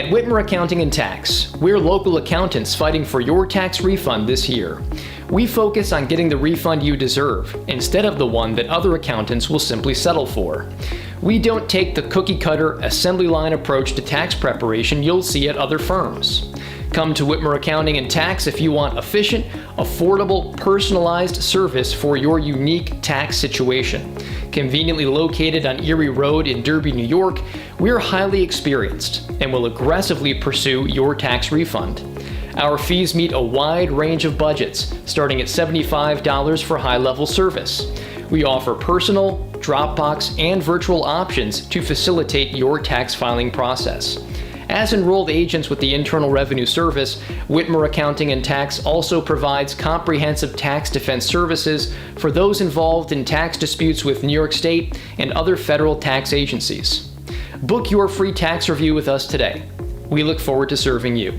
At Whitmer Accounting and Tax, we're local accountants fighting for your tax refund this year. We focus on getting the refund you deserve, instead of the one that other accountants will simply settle for. We don't take the cookie-cutter, assembly line approach to tax preparation you'll see at other firms. Come to Whitmer Accounting and Tax if you want efficient, affordable, personalized service for your unique tax situation. Conveniently located on Erie Road in Derby, New York, we're highly experienced and will aggressively pursue your tax refund. Our fees meet a wide range of budgets, starting at $75 for high-level service. We offer personal, Dropbox, and virtual options to facilitate your tax filing process. As enrolled agents with the Internal Revenue Service, Whitmer Accounting and Tax also provides comprehensive tax defense services for those involved in tax disputes with New York State and other federal tax agencies. Book your free tax review with us today. We look forward to serving you.